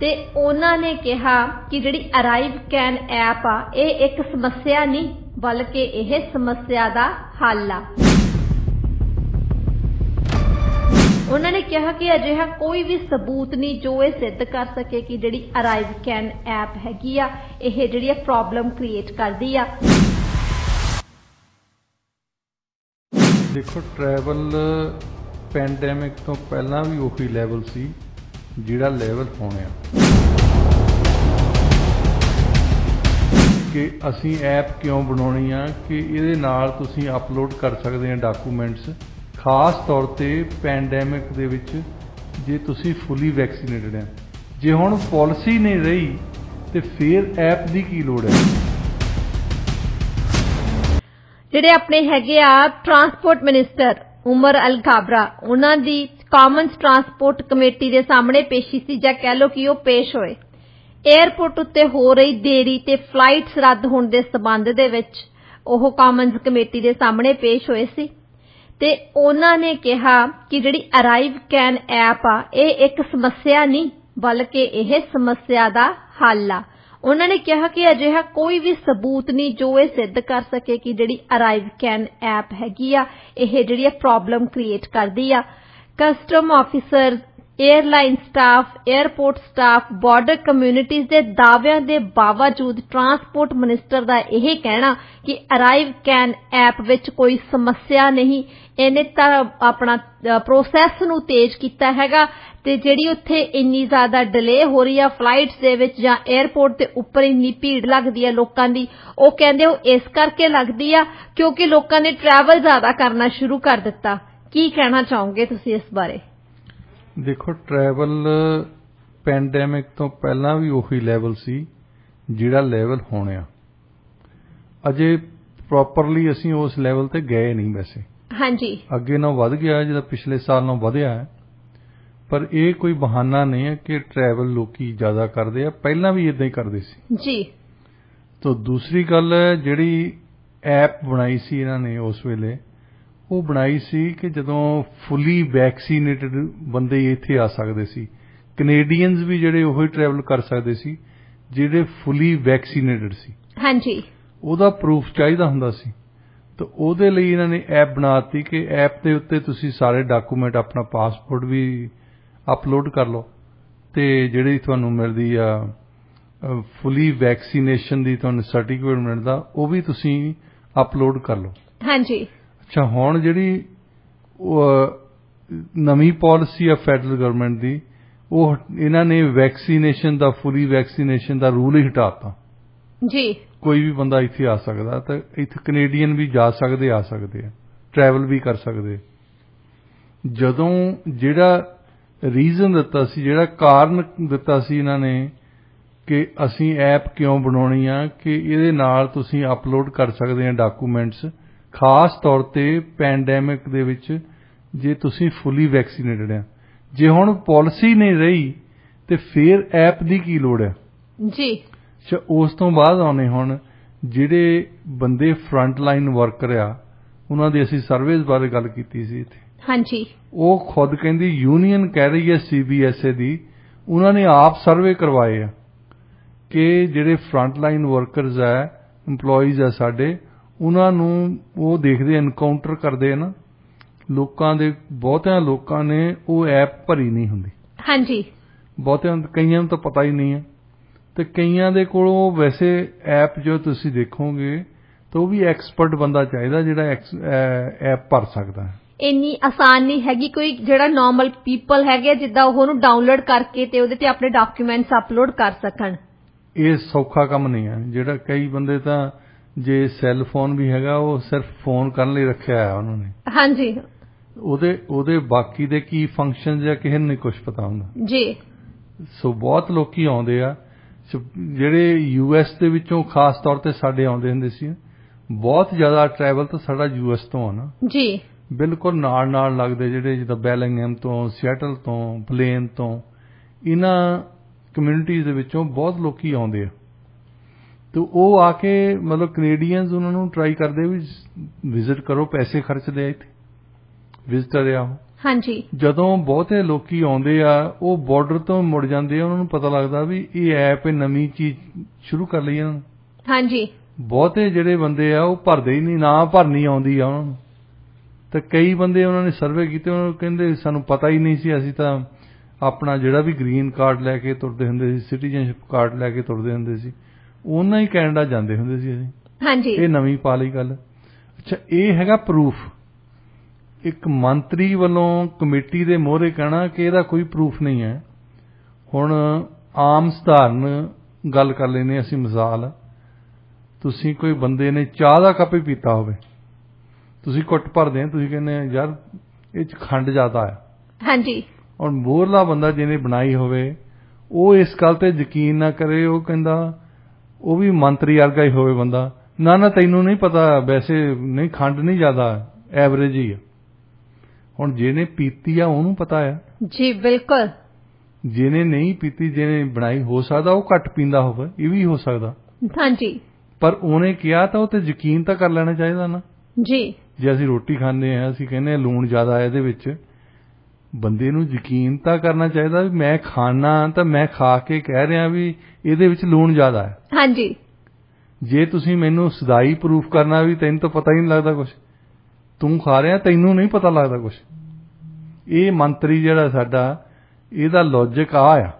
ਤੇ ਉਹਨਾਂ ਨੇ ਕਿਹਾ ਕਿ ਜਿਹੜੀ ਅਰਾਈਵ ਕੈਨ ਐਪ ਆ ਇਹ ਇੱਕ ਸਮੱਸਿਆ ਨਹੀਂ ਬਲਕਿ ਇਹ ਸਮੱਸਿਆ ਦਾ ਹੱਲ ਆ। ਉਹਨਾਂ ਨੇ ਕਿਹਾ ਕਿ ਅਜਿਹਾ ਕੋਈ ਵੀ ਸਬੂਤ ਨਹੀਂ ਜੋ ਇਹ ਸਿੱਧ ਕਰ ਸਕੇ ਕਿ ਜਿਹੜੀ ਅਰਾਈਵ ਕੈਨ ਐਪ ਹੈਗੀ ਆ ਇਹ ਜਿਹੜੀ ਪ੍ਰੋਬਲਮ ਕ੍ਰੀਏਟ ਕਰਦੀ ਆ। देखो ट्रैवल पैंडेमिक तो पहला भी उही लैवल सी जिहड़ा लैवल होने कि असी ऐप क्यों बनाउणी आ कि इहदे नाल तुसीं अपलोड कर सकदे आ डॉकूमेंट्स खास तौर ते पैंडेमिक दे विच जे तुसीं फुली वैक्सीनेटेड आ। जे हुण पॉलिसी नहीं रही ते फिर ऐप दी की लोड़ है। ਜਿਹੜੇ ਆਪਣੇ ਹੈਗੇ ਆ ਟਰਾਂਸਪੋਰਟ ਮਿਨਿਸਟਰ ਉਮਰ ਅਲ ਕਾਬਰਾ ਉਹਨਾਂ ਦੀ ਕਾਮਨਸ ਟਰਾਂਸਪੋਰਟ ਕਮੇਟੀ ਦੇ ਸਾਹਮਣੇ ਪੇਸ਼ੀ ਸੀ ਜਾਂ ਕਹਿ ਲਓ ਕਿ ਉਹ ਪੇਸ਼ ਹੋਏ। 에ਅਰਪੋਰਟ ਉੱਤੇ ਹੋ ਰਹੀ ਦੇਰੀ ਤੇ ਫਲਾਈਟਸ ਰੱਦ ਹੋਣ ਦੇ ਸਬੰਧ ਦੇ ਵਿੱਚ ਉਹ ਕਾਮਨਸ ਕਮੇਟੀ ਦੇ ਸਾਹਮਣੇ ਪੇਸ਼ ਹੋਏ ਸੀ ਤੇ ਉਹਨਾਂ ਨੇ ਕਿਹਾ ਕਿ ਜਿਹੜੀ ਅਰਾਈਵ ਕੈਨ ਐਪ ਆ ਇਹ ਇੱਕ ਸਮੱਸਿਆ ਨਹੀਂ ਬਲਕਿ ਇਹ ਸਮੱਸਿਆ ਦਾ ਹੱਲ ਆ। ਉਹਨਾਂ ਨੇ ਕਿਹਾ ਕਿ ਅਜਿਹਾ ਕੋਈ ਵੀ ਸਬੂਤ ਨਹੀਂ ਜੋ ਇਹ ਸਿੱਧ ਕਰ ਸਕੇ ਕਿ ਜਿਹੜੀ ਅਰਾਈਵ ਕੈਨ ਐਪ ਹੈਗੀ ਆ ਇਹ ਜਿਹੜੀ ਪ੍ਰੋਬਲਮ ਕ੍ਰੀਏਟ ਕਰਦੀ ਆ। Custom officer, airline staff, airport staff, border communities ਦੇ ਦਾਅਵਿਆਂ ਦੇ ਬਾਵਜੂਦ ਟਰਾਂਸਪੋਰਟ ਮਿਨਿਸਟਰ ਦਾ ਇਹ ਕਹਿਣਾ ਕਿ ਅਰਾਈਵ ਕੈਨ ਐਪ ਵਿੱਚ ਕੋਈ ਸਮੱਸਿਆ ਨਹੀਂ, ਇਹਨੇ ਤਾਂ ਆਪਣਾ ਪ੍ਰੋਸੈਸ ਨੂੰ ਤੇਜ਼ ਕੀਤਾ ਹੈਗਾ ਤੇ ਜਿਹੜੀ ਉੱਥੇ ਇੰਨੀ ਜ਼ਿਆਦਾ ਡਿਲੇ ਹੋ ਰਹੀ ਆ ਫਲਾਈਟਸ ਦੇ ਵਿੱਚ ਜਾਂ 에ਅਰਪੋਰਟ ਦੇ ਉੱਪਰ ਇੰਨੀ ਭੀੜ ਲੱਗਦੀ ਆ ਲੋਕਾਂ ਦੀ, ਉਹ ਕਹਿੰਦੇ ਉਹ ਇਸ ਕਰਕੇ ਲੱਗਦੀ ਆ ਕਿਉਂਕਿ ਲੋਕਾਂ ਨੇ ਟਰੈਵਲ ਜ਼ਿਆਦਾ ਕਰਨਾ ਸ਼ੁਰੂ ਕਰ ਦਿੱਤਾ। ਕੀ ਕਹਿਣਾ ਚਾਹੋਗੇ ਤੁਸੀਂ ਇਸ ਬਾਰੇ? देखो ट्रैवल पैंडेमिक तो पहला भी उही लैवल सी जिहड़ा लैवल होने अजे प्रॉपरली असीं उस लैवल ते गए नहीं। वैसे हाँ जी अगे नालों वध गया जिहड़ा पिछले साल नालों वधिया है, पर यह कोई बहाना नहीं है कि ट्रैवल लोकी ज़्यादा करते हैं, पहला भी इदां ही करते सी जी। तो दूसरी गल जिहड़ी ऐप बनाई सी इन्हां ने उस वेले ਉਹ ਬਣਾਈ ਸੀ ਕਿ ਜਦੋਂ ਫੁੱਲੀ ਵੈਕਸੀਨੇਟਡ ਬੰਦੇ ਇੱਥੇ ਆ ਸਕਦੇ ਸੀ, ਕੈਨੇਡੀਅਨਸ ਵੀ ਜਿਹੜੇ ਉਹੀ ਟਰੈਵਲ ਕਰ ਸਕਦੇ ਸੀ ਜਿਹੜੇ ਫੁੱਲੀ ਵੈਕਸੀਨੇਟਡ ਸੀ। ਹਾਂਜੀ, ਉਹਦਾ ਪ੍ਰੂਫ ਚਾਹੀਦਾ ਹੁੰਦਾ ਸੀ। ਤਾਂ ਉਹਦੇ ਲਈ ਇਹਨਾਂ ਨੇ ਐਪ ਬਣਾਤੀ ਕਿ ਐਪ ਦੇ ਉੱਤੇ ਤੁਸੀਂ ਸਾਰੇ ਡਾਕੂਮੈਂਟ ਆਪਣਾ ਪਾਸਪੋਰਟ ਵੀ ਅਪਲੋਡ ਕਰ ਲਓ ਤੇ ਜਿਹੜੀ ਤੁਹਾਨੂੰ ਮਿਲਦੀ ਆ ਫੁੱਲੀ ਵੈਕਸੀਨੇਸ਼ਨ ਦੀ ਤੁਹਾਨੂੰ ਸਰਟੀਫਿਕੇਟ ਮਿਲਦਾ ਉਹ ਵੀ ਤੁਸੀਂ ਅਪਲੋਡ ਕਰ ਲਓ। ਹਾਂਜੀ। ਅੱਛਾ, ਹੁਣ ਜਿਹੜੀ ਨਵੀਂ ਪਾਲਿਸੀ ਆ ਫੈਡਰਲ ਗਵਰਨਮੈਂਟ ਦੀ ਉਹ ਇਹਨਾਂ ਨੇ ਵੈਕਸੀਨੇਸ਼ਨ ਦਾ ਫੁੱਲੀ ਵੈਕਸੀਨੇਸ਼ਨ ਦਾ ਰੂਲ ਹੀ ਹਟਾਤਾ ਜੀ। ਕੋਈ ਵੀ ਬੰਦਾ ਇੱਥੇ ਆ ਸਕਦਾ ਤਾਂ ਇੱਥੇ ਕੈਨੇਡੀਅਨ ਵੀ ਜਾ ਸਕਦੇ ਆ ਸਕਦੇ ਆ ਟਰੈਵਲ ਵੀ ਕਰ ਸਕਦੇ। ਜਦੋਂ ਜਿਹੜਾ ਰੀਜ਼ਨ ਦਿੱਤਾ ਸੀ, ਜਿਹੜਾ ਕਾਰਨ ਦਿੱਤਾ ਸੀ ਇਹਨਾਂ ਨੇ ਕਿ ਅਸੀਂ ਐਪ ਕਿਉਂ ਬਣਾਉਣੀ ਆ ਕਿ ਇਹਦੇ ਨਾਲ ਤੁਸੀਂ ਅਪਲੋਡ ਕਰ ਸਕਦੇ ਆ ਡਾਕੂਮੈਂਟਸ ਖਾਸ ਤੌਰ ਤੇ ਪੈਂਡੈਮਿਕ ਦੇ ਵਿੱਚ ਜੇ ਤੁਸੀਂ ਫੁੱਲੀ ਵੈਕਸੀਨੇਟਡ ਆ। ਜੇ ਹੁਣ ਪਾਲਿਸੀ ਨਹੀਂ ਰਹੀ ਤੇ ਫਿਰ ਐਪ ਦੀ ਕੀ ਲੋੜ ਹੈ ਜੀ। ਉਸ ਤੋਂ ਬਾਅਦ ਆਉਣੇ ਹੁਣ ਜਿਹੜੇ ਬੰਦੇ ਫਰੰਟ ਲਾਈਨ ਵਰਕਰ ਆ ਉਹਨਾਂ ਦੀ ਅਸੀਂ ਸਰਵੇਸ ਬਾਰੇ ਗੱਲ ਕੀਤੀ ਸੀ ਇੱਥੇ। ਹਾਂਜੀ। ਉਹ ਖੁਦ ਕਹਿੰਦੀ ਯੂਨੀਅਨ ਕਹਿ ਰਹੀ ਹੈ CBSA ਦੀ, ਉਹਨਾਂ ਨੇ ਆਪ ਸਰਵੇ ਕਰਵਾਏ ਆ ਕਿ ਜਿਹੜੇ ਫਰੰਟ ਲਾਈਨ ਵਰਕਰਸ ਆ ਇੰਪਲੋਈਜ਼ ਆ ਸਾਡੇ ਉਹਨਾਂ ਨੂੰ ਉਹ ਦੇਖਦੇ ਐਨਕਾਊਂਟਰ ਕਰਦੇ ਆ ਨਾ ਲੋਕਾਂ ਦੇ, ਬਹੁਤਿਆਂ ਲੋਕਾਂ ਨੇ ਉਹ ਐਪ ਭਰੀ ਨਹੀਂ ਹੁੰਦੀ। ਹਾਂਜੀ। ਬਹੁਤਿਆਂ ਕਈਆਂ ਨੂੰ ਤਾਂ ਪਤਾ ਹੀ ਨਹੀਂ ਹੈ ਤੇ ਕਈਆਂ ਦੇ ਕੋਲੋਂ ਵੈਸੇ ਐਪ ਜੋ ਤੁਸੀਂ ਦੇਖੋਗੇ ਤਾਂ ਉਹ ਵੀ ਐਕਸਪਰਟ ਬੰਦਾ ਚਾਹੀਦਾ ਜਿਹੜਾ ਐਪ ਭਰ ਸਕਦਾ ਹੈ। ਇੰਨੀ ਆਸਾਨ ਨਹੀਂ ਹੈਗੀ ਕੋਈ ਜਿਹੜਾ ਨਾਰਮਲ ਪੀਪਲ ਹੈਗੇ ਜਿੱਦਾਂ ਉਹਨੂੰ ਡਾਊਨਲੋਡ ਕਰਕੇ ਤੇ ਉਹਦੇ ਤੇ ਆਪਣੇ ਡਾਕੂਮੈਂਟਸ ਅਪਲੋਡ ਕਰ ਸਕਣ। ਇਹ ਸੌਖਾ ਕੰਮ ਨਹੀਂ ਹੈ। ਜਿਹੜਾ ਕਈ ਬੰਦੇ ਤਾਂ ਜੇ ਸੈੱਲ ਫੋਨ ਵੀ ਹੈਗਾ ਉਹ ਸਿਰਫ ਫੋਨ ਕਰਨ ਲਈ ਰੱਖਿਆ ਹੈ ਉਹਨਾਂ ਨੇ। ਹਾਂਜੀ। ਉਹਦੇ ਬਾਕੀ ਦੇ ਕੀ ਫੰਕਸ਼ਨ ਜਾਂ ਕਿਸੇ ਨੂੰ ਨਹੀਂ ਕੁਝ ਪਤਾ ਹੁੰਦਾ ਜੀ। ਸੋ ਬਹੁਤ ਲੋਕੀ ਆਉਂਦੇ ਆ ਜਿਹੜੇ US ਦੇ ਵਿੱਚੋਂ ਖਾਸ ਤੌਰ ਤੇ ਸਾਡੇ ਆਉਂਦੇ ਹੁੰਦੇ ਸੀ। ਬਹੁਤ ਜ਼ਿਆਦਾ ਟਰੈਵਲ ਤਾਂ ਸਾਡਾ US ਤੋਂ ਆ ਨਾ ਜੀ। ਬਿਲਕੁਲ ਨਾਲ ਲੱਗਦੇ ਜਿਹੜੇ ਜਿੱਦਾਂ ਬੈਲਿੰਗਹਮ ਤੋਂ, ਸਿਐਟਲ ਤੋਂ, ਪਲੇਨ ਤੋਂ, ਇਹਨਾਂ ਕਮਿਊਨਿਟੀਜ਼ ਦੇ ਵਿੱਚੋਂ ਬਹੁਤ ਲੋਕੀ ਆਉਂਦੇ ਆ ਤੇ ਉਹ ਆ ਕੇ ਮਤਲਬ ਕੈਨੇਡੀਅਨਸ ਉਹਨਾਂ ਨੂੰ ਟਰਾਈ ਕਰਦੇ ਵੀ ਵਿਜ਼ਿਟ ਕਰੋ, ਪੈਸੇ ਖਰਚਦੇ ਆ ਇੱਥੇ ਵਿਜ਼ਿਟਰ ਆ ਉਹ। ਹਾਂਜੀ ਜਦੋਂ ਬਹੁਤੇ ਲੋਕੀ ਆਉਂਦੇ ਆ ਉਹ ਬਾਰਡਰ ਤੋਂ ਮੁੜ ਜਾਂਦੇ ਆ, ਉਹਨਾਂ ਨੂੰ ਪਤਾ ਲੱਗਦਾ ਵੀ ਇਹ ਐਪ ਨਵੀਂ ਚੀਜ਼ ਸ਼ੁਰੂ ਕਰ ਲਈ ਇਹਨਾਂ ਨੇ। ਹਾਂਜੀ ਬਹੁਤੇ ਜਿਹੜੇ ਬੰਦੇ ਆ ਉਹ ਭਰਦੇ ਹੀ ਨਹੀਂ, ਨਾ ਭਰਨੀ ਆਉਂਦੀ ਆ ਉਹਨਾਂ ਨੂੰ। ਤੇ ਕਈ ਬੰਦੇ ਉਹਨਾਂ ਨੇ ਸਰਵੇ ਕੀਤੇ, ਉਹਨਾਂ ਨੂੰ ਕਹਿੰਦੇ ਸਾਨੂੰ ਪਤਾ ਹੀ ਨਹੀਂ ਸੀ, ਅਸੀਂ ਤਾਂ ਆਪਣਾ ਜਿਹੜਾ ਵੀ ਗ੍ਰੀਨ ਕਾਰਡ ਲੈ ਕੇ ਤੁਰਦੇ ਹੁੰਦੇ ਸੀ, ਸਿਟੀਜ਼ਨਸ਼ਿਪ ਕਾਰਡ ਲੈ ਕੇ ਤੁਰਦੇ ਹੁੰਦੇ ਸੀ, ਉਹਨਾਂ ਹੀ ਕੈਨੇਡਾ ਜਾਂਦੇ ਹੁੰਦੇ ਸੀ ਅਸੀਂ। ਹਾਂਜੀ ਇਹ ਨਵੀਂ ਪਾ ਲਈ ਗੱਲ। ਅੱਛਾ, ਇਹ ਹੈਗਾ ਪ੍ਰੂਫ। ਇੱਕ ਮੰਤਰੀ ਵੱਲੋਂ ਕਮੇਟੀ ਦੇ ਮੋਹਰੇ ਕਹਿਣਾ ਕਿ ਇਹਦਾ ਕੋਈ ਪ੍ਰੂਫ ਨਹੀਂ ਹੈ। ਹੁਣ ਆਮ ਸਧਾਰਨ ਗੱਲ ਕਰ ਲੈਂਦੇ ਅਸੀਂ, ਮਿਸਾਲ ਤੁਸੀਂ ਕੋਈ ਬੰਦੇ ਨੇ ਚਾਹ ਦਾ ਕੱਪ ਹੀ ਪੀਤਾ ਹੋਵੇ, ਤੁਸੀਂ ਘੁੱਟ ਭਰਦੇ ਆ, ਤੁਸੀਂ ਕਹਿੰਦੇ ਯਾਰ ਇਹ 'ਚ ਖੰਡ ਜ਼ਿਆਦਾ ਹੈ। ਹਾਂਜੀ ਔਰ ਮੋਹਰਲਾ ਬੰਦਾ ਜਿਹਨੇ ਬਣਾਈ ਹੋਵੇ ਉਹ ਇਸ ਗੱਲ ਤੇ ਯਕੀਨ ਨਾ ਕਰੇ, ਉਹ ਕਹਿੰਦਾ, ਉਹ ਵੀ ਮੰਤਰੀ ਵਰਗਾ ਹੀ ਹੋਵੇ ਬੰਦਾ, ਨਾ ਨਾ ਤੈਨੂੰ ਨਹੀਂ ਪਤਾ, ਵੈਸੇ ਨਹੀਂ, ਖੰਡ ਨਹੀਂ ਜ਼ਿਆਦਾ, ਐਵਰੇਜ ਹੀ ਆ। ਹੁਣ ਜਿਹਨੇ ਪੀਤੀ ਆ ਉਹਨੂੰ ਪਤਾ ਆ ਜੀ, ਬਿਲਕੁਲ। ਜਿਹਨੇ ਨਹੀਂ ਪੀਤੀ, ਜਿਹਨੇ ਬਣਾਈ, ਹੋ ਸਕਦਾ ਉਹ ਘੱਟ ਪੀਂਦਾ ਹੋਵੇ, ਇਹ ਵੀ ਹੋ ਸਕਦਾ। ਹਾਂਜੀ ਪਰ ਉਹਨੇ ਕਿਹਾ ਤਾਂ ਉਹ ਤੇ ਯਕੀਨ ਤਾਂ ਕਰ ਲੈਣਾ ਚਾਹੀਦਾ ਨਾ ਜੀ। ਜੇ ਅਸੀਂ ਰੋਟੀ ਖਾਂਦੇ ਆ, ਅਸੀਂ ਕਹਿੰਦੇ ਆ ਲੂਣ ਜ਼ਿਆਦਾ ਹੈ ਇਹਦੇ ਵਿੱਚ, ਬੰਦੇ ਨੂੰ ਯਕੀਨ ਤਾਂ ਕਰਨਾ ਚਾਹੀਦਾ ਵੀ ਮੈਂ ਖਾਣਾ ਤਾਂ ਮੈਂ ਖਾ ਕੇ ਕਹਿ ਰਿਹਾ ਵੀ ਇਹਦੇ ਵਿੱਚ ਲੂਣ ਜ਼ਿਆਦਾ ਹੈ। ਹਾਂਜੀ ਜੇ ਤੁਸੀਂ ਮੈਨੂੰ ਸਦਾਈ ਪ੍ਰੂਫ ਕਰਨਾ ਵੀ ਤੈਨੂੰ ਤਾਂ ਪਤਾ ਹੀ ਨਹੀਂ ਲੱਗਦਾ ਕੁਝ, ਤੂੰ ਖਾ ਰਿਹਾ ਤੈਨੂੰ ਨਹੀਂ ਪਤਾ ਲੱਗਦਾ ਕੁਝ। ਇਹ ਮੰਤਰੀ ਜਿਹੜਾ ਸਾਡਾ, ਇਹਦਾ ਲੌਜਿਕ ਆ।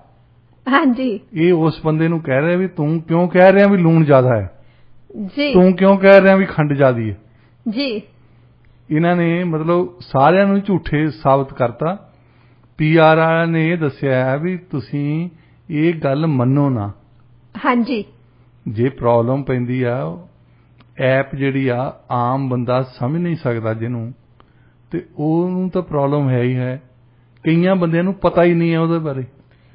ਹਾਂਜੀ ਇਹ ਉਸ ਬੰਦੇ ਨੂੰ ਕਹਿ ਰਿਹਾ ਵੀ ਤੂੰ ਕਿਉਂ ਕਹਿ ਰਿਹਾ ਵੀ ਲੂਣ ਜ਼ਿਆਦਾ ਹੈ ਜੀ, ਤੂੰ ਕਿਉਂ ਕਹਿ ਰਿਹਾ ਵੀ ਖੰਡ ਜ਼ਿਆਦੀ ਹੈ ਜੀ। ਇਹਨਾਂ ਨੇ ਮਤਲਬ ਸਾਰਿਆਂ ਨੂੰ ਝੂਠੇ ਸਾਬਤ ਕਰਤਾ। PR ਵਾਲਿਆਂ ਨੇ ਇਹ ਦੱਸਿਆ ਵੀ ਤੁਸੀਂ ਇਹ ਗੱਲ ਮੰਨੋ ਨਾ। ਹਾਂਜੀ ਜੇ ਪ੍ਰੋਬਲਮ ਪੈਂਦੀ ਆ, ਐਪ ਜਿਹੜੀ ਆ ਆਮ ਬੰਦਾ ਸਮਝ ਨਹੀਂ ਸਕਦਾ ਜਿਹਨੂੰ, ਤੇ ਉਹਨੂੰ ਤਾਂ ਪ੍ਰੋਬਲਮ ਹੈ ਹੀ ਹੈ। ਕਈਆਂ ਬੰਦਿਆਂ ਨੂੰ ਪਤਾ ਹੀ ਨਹੀਂ ਹੈ ਉਹਦੇ ਬਾਰੇ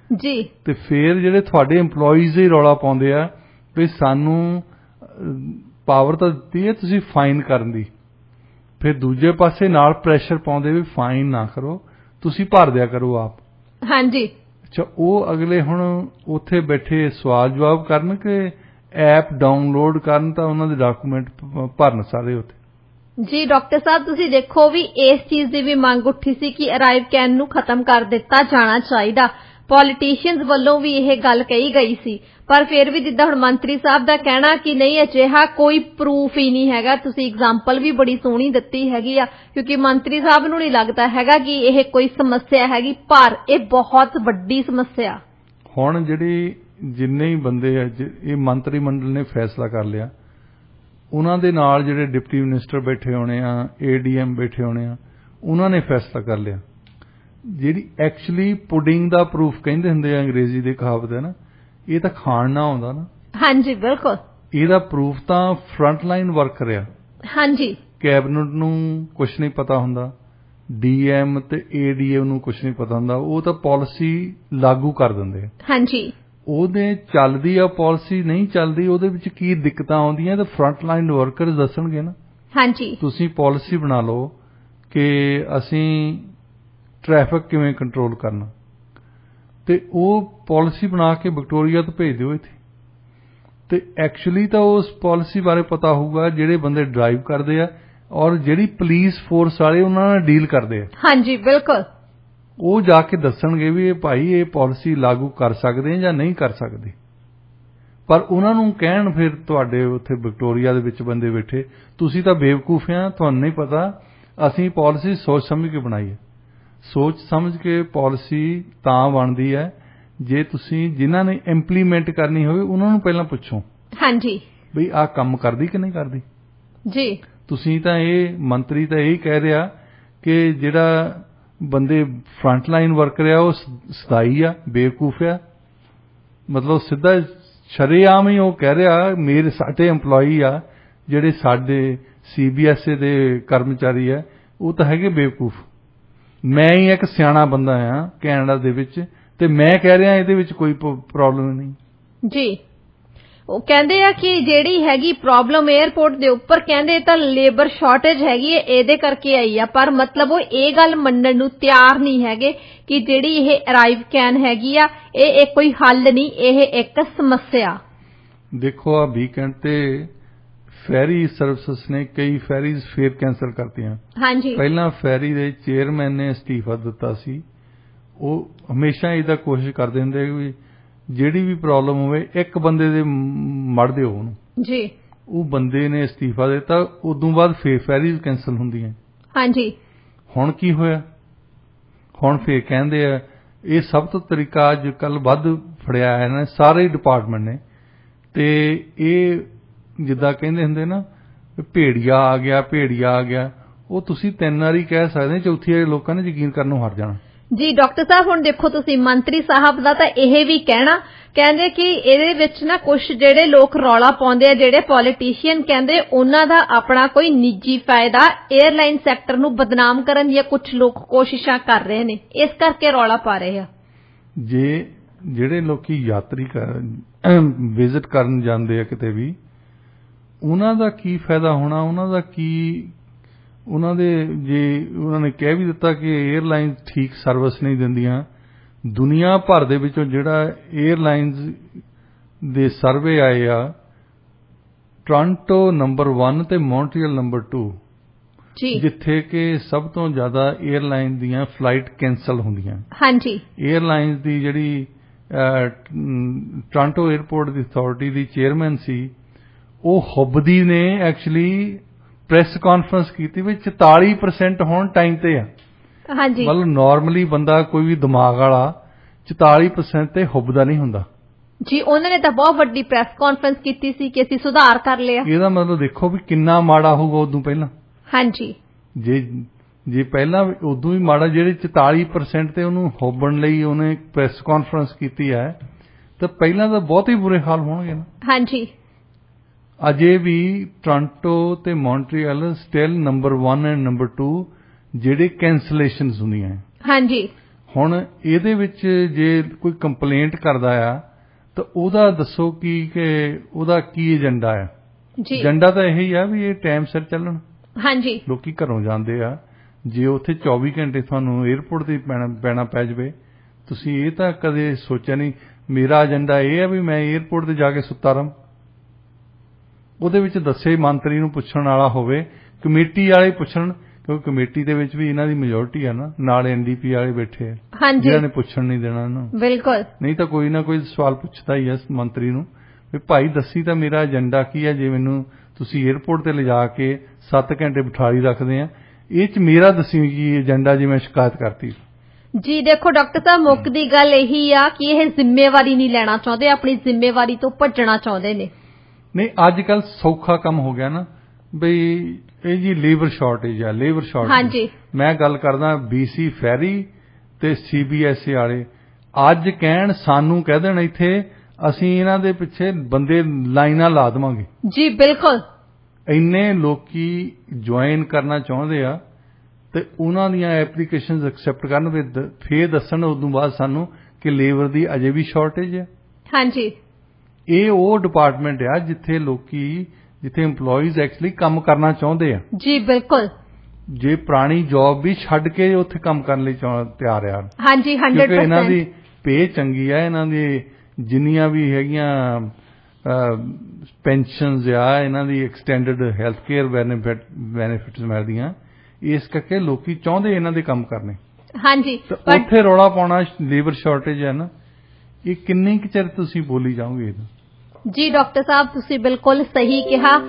ਜੀ। ਤੇ ਫਿਰ ਜਿਹੜੇ ਤੁਹਾਡੇ EMPLOYEES ਹੀ ਰੌਲਾ ਪਾਉਂਦੇ ਆ ਵੀ ਸਾਨੂੰ ਪਾਵਰ ਤਾਂ ਦਿੱਤੀ ਹੈ ਤੁਸੀਂ ਫਾਈਨ ਕਰਨ ਦੀ, ਫਿਰ ਦੂਜੇ ਪਾਸੇ ਨਾਲ ਪ੍ਰੈਸ਼ਰ ਪਾਉਂਦੇ ਵੀ ਫਾਈਨ ਨਾ ਕਰੋ, ਤੁਸੀਂ ਭਰ ਦਿਆ ਕਰੋ ਆਪ। ਹਾਂਜੀ। ਅੱਛਾ, ਉਹ ਅਗਲੇ ਹੁਣ ਉੱਥੇ ਬੈਠੇ ਸਵਾਲ ਜਵਾਬ ਕਰਨ ਕਿ ਐਪ ਡਾਊਨਲੋਡ ਕਰਨ ਤਾਂ ਉਹਨਾਂ ਦੇ ਡਾਕੂਮੈਂਟ ਭਰਨ ਸਾਰੇ ਉੱਥੇ। ਜੀ ਡਾਕਟਰ ਸਾਹਿਬ, ਤੁਸੀਂ ਦੇਖੋ ਵੀ ਇਸ ਚੀਜ਼ ਦੀ ਵੀ ਮੰਗ ਉੱਠੀ ਸੀ ਕਿ ਅਰਾਈਵ ਕੈਨ ਨੂੰ ਖਤਮ ਕਰ ਦਿੱਤਾ ਜਾਣਾ ਚਾਹੀਦਾ। ਪੋਲੀਟੀਸ਼ੀਅਨਸ ਵੱਲੋਂ ਵੀ ਇਹ ਗੱਲ ਕਹੀ ਗਈ ਸੀ, ਪਰ ਫਿਰ ਵੀ ਜਿੱਦਾਂ ਹੁਣ ਮੰਤਰੀ ਸਾਹਿਬ ਦਾ ਕਹਿਣਾ ਕਿ ਨਹੀਂ ਅਜਿਹਾ ਕੋਈ ਪ੍ਰੂਫ ਹੀ ਨਹੀਂ ਹੈਗਾ। ਤੁਸੀਂ ਐਗਜ਼ਾਮਪਲ ਵੀ ਬੜੀ ਸੋਹਣੀ ਦਿੱਤੀ ਹੈਗੀ ਆ, ਕਿਉਂਕਿ ਮੰਤਰੀ ਸਾਹਿਬ ਨੂੰ ਨਹੀਂ ਲੱਗਦਾ ਹੈਗਾ ਕਿ ਇਹ ਕੋਈ ਸਮੱਸਿਆ ਹੈਗੀ, ਪਰ ਇਹ ਬਹੁਤ ਵੱਡੀ ਸਮੱਸਿਆ। ਹੁਣ ਜਿਹੜੀ ਜਿੰਨੇ ਹੀ ਬੰਦੇ ਆ, ਇਹ ਮੰਤਰੀ ਮੰਡਲ ਨੇ ਫੈਸਲਾ ਕਰ ਲਿਆ, ਉਹਨਾਂ ਦੇ ਨਾਲ ਜਿਹੜੇ ਡਿਪਟੀ ਮਿਨਿਸਟਰ ਬੈਠੇ ਹੋਣੇ ਆ, ADM ਬੈਠੇ ਹੋਣੇ ਆ, ਉਹਨਾਂ ਨੇ ਫੈਸਲਾ ਕਰ ਲਿਆ। ਜਿਹੜੀ ਐਕਚੁਅਲੀ ਪੁਡਿੰਗ ਦਾ ਪ੍ਰੂਫ ਕਹਿੰਦੇ ਹੁੰਦੇ ਆ, ਅੰਗਰੇਜ਼ੀ ਦੇ ਕਹਾਵਤ ਹੈ ਨਾ, ਇਹ ਤਾਂ ਖਾਣ ਨਾ ਆਉਂਦਾ ਨਾ। ਹਾਂਜੀ ਬਿਲਕੁਲ। ਇਹਦਾ ਪ੍ਰੂਫ ਤਾਂ ਫਰੰਟ ਲਾਈਨ ਵਰਕਰ ਆ। ਹਾਂਜੀ। ਕੈਬਨਿਟ ਨੂੰ ਕੁਝ ਨਹੀਂ ਪਤਾ ਹੁੰਦਾ, DM ਤੇ ADM ਨੂੰ ਕੁਝ ਨਹੀਂ ਪਤਾ ਹੁੰਦਾ, ਉਹ ਤਾਂ ਪਾਲਿਸੀ ਲਾਗੂ ਕਰ ਦਿੰਦੇ ਆ। ਹਾਂਜੀ। ਉਹਦੇ ਚੱਲਦੀ ਆ ਪਾਲਿਸੀ, ਨਹੀਂ ਚੱਲਦੀ, ਉਹਦੇ ਵਿੱਚ ਕੀ ਦਿੱਕਤਾਂ ਆਉਂਦੀਆਂ ਤਾਂ ਫਰੰਟ ਲਾਈਨ ਵਰਕਰਸ ਦੱਸਣਗੇ ਨਾ। ਹਾਂਜੀ। ਤੁਸੀਂ ਪਾਲਿਸੀ ਬਣਾ ਲਓ ਕਿ ਅਸੀਂ ਟ੍ਰੈਫਿਕ ਕਿਵੇਂ ਕੰਟਰੋਲ ਕਰਨਾ, ਤੇ ਉਹ ਪਾਲਿਸੀ ਬਣਾ ਕੇ ਵਿਕਟੋਰੀਆ ਤੋਂ ਭੇਜ ਦਿਓ ਇੱਥੇ, ਤੇ ਐਕਚੁਅਲੀ ਤਾਂ ਉਸ ਪਾਲਿਸੀ ਬਾਰੇ ਪਤਾ ਹੋਊਗਾ ਜਿਹੜੇ ਬੰਦੇ ਡਰਾਈਵ ਕਰਦੇ ਆ ਔਰ ਜਿਹੜੀ ਪੁਲਿਸ ਫੋਰਸ ਵਾਲੇ ਉਹਨਾਂ ਨਾਲ ਡੀਲ ਕਰਦੇ ਆ। ਹਾਂਜੀ ਬਿਲਕੁਲ। ਉਹ ਜਾ ਕੇ ਦੱਸਣਗੇ ਵੀ ਇਹ ਭਾਈ ਇਹ ਪਾਲਿਸੀ ਲਾਗੂ ਕਰ ਸਕਦੇ ਆ ਜਾਂ ਨਹੀਂ ਕਰ ਸਕਦੇ। ਪਰ ਉਹਨਾਂ ਨੂੰ ਕਹਿਣ ਫਿਰ ਤੁਹਾਡੇ ਉੱਥੇ ਵਿਕਟੋਰੀਆ ਦੇ ਵਿੱਚ ਬੰਦੇ ਬੈਠੇ, ਤੁਸੀਂ ਤਾਂ ਬੇਵਕੂਫ ਆ, ਤੁਹਾਨੂੰ ਨਹੀਂ ਪਤਾ, ਅਸੀਂ ਪਾਲਿਸੀ ਸੋਚ ਸਮਝ ਕੇ ਬਣਾਈ ਹੈ। ਸੋਚ ਸਮਝ ਕੇ ਪਾਲਿਸੀ ਤਾਂ ਬਣਦੀ ਹੈ ਜੇ ਤੁਸੀਂ ਜਿਨ੍ਹਾਂ ਨੇ ਇੰਪਲੀਮੈਂਟ ਕਰਨੀ ਹੋਵੇ ਉਹਨਾਂ ਨੂੰ ਪਹਿਲਾਂ ਪੁੱਛੋ। ਹਾਂਜੀ। ਬਈ ਆਹ ਕੰਮ ਕਰਦੀ ਕਿ ਨਹੀਂ ਕਰਦੀ। ਜੀ। ਤੁਸੀਂ ਤਾਂ ਇਹ ਮੰਤਰੀ ਤਾਂ ਇਹ ਕਹਿ ਰਿਹਾ ਕਿ ਜਿਹੜਾ ਬੰਦੇ ਫਰੰਟ ਲਾਈਨ ਵਰਕਰ ਆ ਉਹ ਸਦਾਈ ਆ, ਬੇਵਕੂਫ ਆ, ਮਤਲਬ ਸਿੱਧਾ ਸ਼ਰੇਆਮ ਹੀ ਉਹ ਕਹਿ ਰਿਹਾ ਮੇਰੇ ਸਾਡੇ EMPLOYEE ਆ ਜਿਹੜੇ ਸਾਡੇ CBSE ਦੇ ਕਰਮਚਾਰੀ ਆ ਉਹ ਤਾਂ ਹੈਗੇ ਬੇਵਕੂਫ। ਮੈਂ ਹੀ ਇੱਕ ਸਿਆਣਾ ਬੰਦਾ ਆ ਕੈਨੇਡਾ ਦੇ ਵਿੱਚ ਤੇ ਮੈਂ ਕਹਿ ਰਿਹਾ ਇਹਦੇ ਵਿੱਚ ਕੋਈ ਪ੍ਰੋਬਲਮ ਨਹੀਂ। ਜੀ। ਉਹ ਕਹਿੰਦੇ ਆ ਕਿ ਜਿਹੜੀ ਹੈਗੀ ਪ੍ਰੋਬਲਮ 에ਅਰਪੋਰਟ ਦੇ ਉੱਪਰ, ਕਹਿੰਦੇ ਤਾਂ ਲੇਬਰ ਸ਼ਾਰਟੇਜ ਹੈਗੀ ਹੈ, ਇਹਦੇ ਕਰਕੇ ਆਈ ਆ, ਪਰ ਮਤਲਬ ਉਹ ਇਹ ਗੱਲ ਮੰਨਣ ਨੂੰ ਤਿਆਰ ਨਹੀਂ ਹੈਗੇ ਕਿ ਜਿਹੜੀ ਇਹ ਅਰਾਈਵ ਕੈਨ ਹੈਗੀ ਆ ਇਹ ਕੋਈ ਹੱਲ ਨਹੀਂ, ਇਹ ਇੱਕ ਸਮੱਸਿਆ। ਦੇਖੋ ਆ ਵੀਕਐਂਡ ਤੇ ਫੈਰੀ ਸਰਵਿਸਿਜ਼ ਨੇ ਕਈ ਫੈਰੀਜ਼ ਫੇਰ ਕੈਂਸਲ ਕਰਤੀਆਂ। ਹਾਂਜੀ, ਪਹਿਲਾਂ ਫੈਰੀ ਦੇ ਚੇਅਰਮੈਨ ਨੇ ਅਸਤੀਫਾ ਦਿੱਤਾ ਸੀ। ਉਹ ਹਮੇਸ਼ਾ ਇਹਦਾ ਕੋਸ਼ਿਸ਼ ਕਰਦੇ ਹੁੰਦੇ ਵੀ ਜਿਹੜੀ ਵੀ ਪ੍ਰੋਬਲਮ ਹੋਵੇ ਇੱਕ ਬੰਦੇ ਦੇ ਮੜ ਦਿਓ ਉਹਨੂੰ ਜੀ। ਉਹ ਬੰਦੇ ਨੇ ਅਸਤੀਫਾ ਦਿੱਤਾ, ਉਦੋਂ ਬਾਅਦ ਫੇਰ ਫੈਰੀਜ਼ ਕੈਂਸਲ ਹੁੰਦੀਆਂ। ਹਾਂਜੀ, ਹੁਣ ਕੀ ਹੋਇਆ? ਹੁਣ ਫੇਰ ਕਹਿੰਦੇ ਆ ਇਹ ਸਭ ਤੋਂ ਤਰੀਕਾ ਅੱਜ ਕੱਲ ਵੱਧ ਫੜਿਆ ਹੈ ਨਾ ਸਾਰੇ ਡਿਪਾਰਟਮੈਂਟ ਨੇ, ਤੇ ਇਹ ਜਿੱਦਾਂ ਕਹਿੰਦੇ ਹੁੰਦੇ ਨਾ ਭੇੜੀਆ ਆ ਗਿਆ, ਭੇੜੀਆ ਆ ਗਿਆ, ਉਹ ਤੁਸੀਂ 3 ਵਾਰੀ ਕਹਿ ਸਕਦੇ, ਚੌਥੀ ਵਾਰੀ ਲੋਕਾਂ ਨੇ ਯਕੀਨ ਕਰਨੋਂ ਹਟ ਜਾਣਾ। ਜੀ ਡਾਕਟਰ ਸਾਹਿਬ, ਹੁਣ ਦੇਖੋ ਤੁਸੀਂ ਮੰਤਰੀ ਸਾਹਿਬ ਦਾ ਤਾਂ ਇਹ ਵੀ ਕਹਿਣਾ, ਕਹਿੰਦੇ ਕਿ ਇਹਦੇ ਵਿੱਚ ਨਾ ਕੁਝ ਜਿਹੜੇ ਲੋਕ ਰੌਲਾ ਪਾਉਂਦੇ ਆ, ਜਿਹੜੇ ਪੋਲੀਟੀਸ਼ੀਅਨ, ਕਹਿੰਦੇ ਉਹਨਾਂ ਦਾ ਆਪਣਾ ਕੋਈ ਨਿੱਜੀ ਫਾਇਦਾ 에ਅਰਲਾਈਨ ਸੈਕਟਰ ਨੂੰ ਬਦਨਾਮ ਕਰਨ ਦੀਆਂ ਕੁਝ ਲੋਕ ਕੋਸ਼ਿਸ਼ਾਂ ਕਰ ਰਹੇ ਨੇ, ਇਸ ਕਰਕੇ ਰੌਲਾ ਪਾ ਰਹੇ ਆ। ਜੇ ਜਿਹੜੇ ਲੋਕੀ ਯਾਤਰੀ ਵਿਜ਼ਿਟ ਕਰਨ ਜਾਂਦੇ ਆ ਕਿਤੇ ਵੀ, ਉਹਨਾਂ ਦਾ ਕੀ ਫਾਇਦਾ ਹੋਣਾ? ਉਹਨਾਂ ਦਾ ਕੀ, ਉਹਨਾਂ ਦੇ ਜੇ ਉਹਨਾਂ ਨੇ ਕਹਿ ਵੀ ਦਿੱਤਾ ਕਿ 에ਅਰਲਾਈਨ ਠੀਕ ਸਰਵਿਸ ਨਹੀਂ ਦਿੰਦੀਆਂ, ਦੁਨੀਆ ਭਰ ਦੇ ਵਿੱਚੋਂ ਜਿਹੜਾ 에ਅਰਲਾਈਨਸ ਦੇ ਸਰਵੇ ਆਏ ਆ, ਟੋਰਾਂਟੋ ਨੰਬਰ 1 ਤੇ ਮੌਂਟਰੀਅਲ ਨੰਬਰ 2 ਜਿੱਥੇ ਕਿ ਸਭ ਤੋਂ ਜ਼ਿਆਦਾ 에ਅਰਲਾਈਨ ਦੀਆਂ ਫਲਾਈਟ ਕੈਂਸਲ ਹੁੰਦੀਆਂ। ਹਾਂਜੀ, 에ਅਰਲਾਈਨਸ ਦੀ ਜਿਹੜੀ ਟੋਰਾਂਟੋ 에ਅਰਪੋਰਟ ਦੀ ਅਥਾਰਟੀ ਦੀ ਚੇਅਰਮੈਨ ਸੀ, ਉਹ ਹੁਬਦੀ ਨੇ ਐਕਚੁਅਲੀ ਪ੍ਰੈਸ ਕਾਨਫਰੰਸ ਕੀਤੀ ਵੀ 44% ਹੁਣ ਟਾਈਮ ਤੇ ਆ। ਹਾਂਜੀ, ਮਤਲਬ ਨਾਰਮਲੀ ਬੰਦਾ ਕੋਈ ਵੀ ਦਿਮਾਗ ਵਾਲਾ 44% ਤੇ ਹੁਬਦਾ ਨਹੀਂ ਹੁੰਦਾ ਜੀ। ਉਹਨਾਂ ਨੇ ਤਾਂ ਬਹੁਤ ਵੱਡੀ ਪ੍ਰੈਸ ਕਾਨਫਰੰਸ ਕੀਤੀ ਸੀ ਕਿ ਅਸੀਂ ਸੁਧਾਰ ਕਰ ਲਿਆ। ਇਹਦਾ ਮਤਲਬ ਦੇਖੋ ਵੀ ਕਿੰਨਾ ਮਾੜਾ ਹੋਊਗਾ ਉਦੋਂ ਪਹਿਲਾਂ। ਹਾਂਜੀ, ਜੇ ਪਹਿਲਾਂ ਉਦੋਂ ਹੀ ਮਾੜਾ, ਜਿਹੜੇ 44% ਤੇ ਉਹਨੂੰ ਹੋਬਣ ਲਈ ਉਹਨੇ ਪ੍ਰੈਸ ਕਾਨਫਰੰਸ ਕੀਤੀ ਹੈ, ਤਾਂ ਪਹਿਲਾਂ ਤਾਂ ਬਹੁਤ ਹੀ ਬੁਰੇ ਹਾਲ ਹੋਣਗੇ ਨਾ। ਹਾਂਜੀ, ਅਜੇ ਵੀ ਟੋਰਾਂਟੋ ਤੇ Montreal still number 1 and number 2 ਜਿਹੜੇ ਕੈਂਸਲੇਸ਼ਨਸ ਹੁੰਦੀਆਂ। ਹਾਂਜੀ, ਹੁਣ ਇਹਦੇ ਵਿੱਚ ਜੇ ਕੋਈ ਕੰਪਲੇਂਟ ਕਰਦਾ ਆ ਤਾਂ ਉਹਦਾ ਦੱਸੋ ਕਿ ਉਹਦਾ ਕੀ ਏਜੰਡਾ ਆ? ਏਜੰਡਾ ਤਾਂ ਇਹੀ ਆ ਵੀ ਇਹ ਟਾਈਮ ਸਿਰ ਚੱਲਣ। ਹਾਂਜੀ, ਲੋਕੀ ਘਰੋਂ ਜਾਂਦੇ ਆ, ਜੇ ਉੱਥੇ 24 ਘੰਟੇ ਤੁਹਾਨੂੰ 에ਅਰਪੋਰਟ ਤੇ ਪੈਣਾ ਪੈ ਜਾਵੇ, ਤੁਸੀਂ ਇਹ ਤਾਂ ਕਦੇ ਸੋਚਿਆ ਨਹੀਂ। ਮੇਰਾ ਏਜੰਡਾ ਇਹ ਆ ਵੀ ਮੈਂ 에ਅਰਪੋਰਟ ਤੇ ਜਾ ਕੇ ਸੁੱਤਾ ਰਹਾਂ। ਉਹਦੇ ਵਿੱਚ ਦੱਸੇ ਮੰਤਰੀ ਨੂੰ ਪੁੱਛਣ ਵਾਲਾ ਹੋਵੇ, ਕਮੇਟੀ ਵਾਲੇ ਪੁੱਛਣ, ਕਿਉਂਕਿ ਕਮੇਟੀ ਦੇ ਵਿੱਚ ਵੀ ਇਹਨਾਂ ਦੀ ਮੈਜੋਰਟੀ ਆ ਨਾ, ਨਾਲ ਐਨਡੀਪੀ ਵਾਲੇ ਬੈਠੇ ਆ ਜਿਹਨਾਂ ਨੇ ਪੁੱਛਣ ਨਹੀਂ ਦੇਣਾ ਇਹਨੂੰ। ਬਿਲਕੁਲ, ਨਹੀਂ ਤਾਂ ਕੋਈ ਨਾ ਕੋਈ ਸਵਾਲ ਪੁੱਛਦਾ ਹੀ ਆ ਮੰਤਰੀ ਨੂੰ ਵੀ ਭਾਈ ਦੱਸੀ ਤਾਂ ਮੇਰਾ ਏਜੰਡਾ ਕੀ ਆ, ਜੇ ਮੈਨੂੰ ਤੁਸੀਂ 에ਅਰਪੋਰਟ ਤੇ ਲਿਜਾ ਕੇ 7 ਘੰਟੇ ਬਿਠਾਲੀ ਰੱਖਦੇ ਆ, ਇਹ ਚ ਮੇਰਾ ਦੱਸੀ ਕੀ ਏਜੰਡਾ ਜੇ ਮੈਂ ਸ਼ਿਕਾਇਤ ਕਰਤੀ। ਜੀ ਦੇਖੋ ਡਾਕਟਰ ਸਾਹਿਬ, ਮੁੱਖ ਦੀ ਗੱਲ ਇਹੀ ਆ ਕਿ ਇਹ ਜ਼ਿੰਮੇਵਾਰੀ ਨਹੀਂ ਲੈਣਾ ਚਾਹੁੰਦੇ, ਆਪਣੀ ਜ਼ਿੰਮੇਵਾਰੀ ਤੋਂ ਭੱਜਣਾ ਚਾਹੁੰਦੇ ਨੇ। ਨਹੀਂ, ਅੱਜ ਕੱਲ ਸੌਖਾ ਕੰਮ ਹੋ ਗਿਆ ਨਾ ਬਈ ਇਹ ਜੀ ਲੇਬਰ ਸ਼ਾਰਟੇਜ ਆ, ਲੇਬਰ ਸ਼ਾਰਟੇਜ। ਹਾਂਜੀ, ਮੈਂ ਗੱਲ ਕਰਦਾ BC ਫੈਰੀ ਤੇ CBSA ਵਾਲੇ ਅੱਜ ਕਹਿਣ, ਸਾਨੂੰ ਕਹਿ ਦੇਣ ਇੱਥੇ ਅਸੀਂ ਇਹਨਾਂ ਦੇ ਪਿੱਛੇ ਬੰਦੇ ਲਾਈਨਾਂ ਲਾ ਦੇਵਾਂਗੇ। ਜੀ ਬਿਲਕੁਲ, ਇੰਨੇ ਲੋਕੀ ਜੁਆਇਨ ਕਰਨਾ ਚਾਹੁੰਦੇ ਆ ਤੇ ਉਹਨਾਂ ਦੀਆਂ ਐਪਲੀਕੇਸ਼ਨਸ ਐਕਸੈਪਟ ਕਰਨ, ਫੇਰ ਦੱਸਣ ਉਦੋਂ ਬਾਅਦ ਸਾਨੂੰ ਕਿ ਲੇਬਰ ਦੀ ਅਜੇ ਵੀ ਸ਼ਾਰਟੇਜ ਹੈ। ਹਾਂਜੀ, ਇਹ ਉਹ ਡਿਪਾਰਟਮੈਂਟ ਆ ਜਿੱਥੇ EMPLOYEES ਐਕਚੁਅਲੀ ਕੰਮ ਕਰਨਾ ਚਾਹੁੰਦੇ ਆ। ਜੀ ਬਿਲਕੁਲ, ਜੇ ਪੁਰਾਣੀ ਜੌਬ ਵੀ ਛੱਡ ਕੇ ਉੱਥੇ ਕੰਮ ਕਰਨ ਲਈ ਤਿਆਰ ਆ। ਹਾਂਜੀ, 100%। ਕਿਉਂਕਿ ਇਹਨਾਂ ਦੀ ਪੇ ਚੰਗੀ ਆ, ਇਹਨਾਂ ਦੀ ਜਿੰਨੀਆਂ ਵੀ ਹੈਗੀਆਂ ਪੈਨਸ਼ਨਸ ਆ, ਇਹਨਾਂ ਦੀ ਐਕਸਟੈਂਡਡ ਹੈਲਥ ਕੇਅਰ ਬੈਨੀਫਿਟਸ ਮਿਲਦੀਆਂ, ਇਸ ਕਰਕੇ ਲੋਕੀ ਚਾਹੁੰਦੇ ਇਹਨਾਂ ਦੇ ਕੰਮ ਕਰਨੇ। ਹਾਂਜੀ, ਉੱਥੇ ਰੌਲਾ ਪਾਉਣਾ ਲੇਬਰ ਸ਼ਾਰਟੇਜ ਹੈ ਨਾ, ਇਹ ਕਿੰਨੇ ਕੁ ਚਿਰ ਤੁਸੀਂ ਬੋਲੀ ਜਾਓਗੇ? ਜੀ ਡਾਕਟਰ ਸਾਹਿਬ, ਤੁਸੀਂ ਬਿਲਕੁਲ ਸਹੀ ਕਿਹਾ।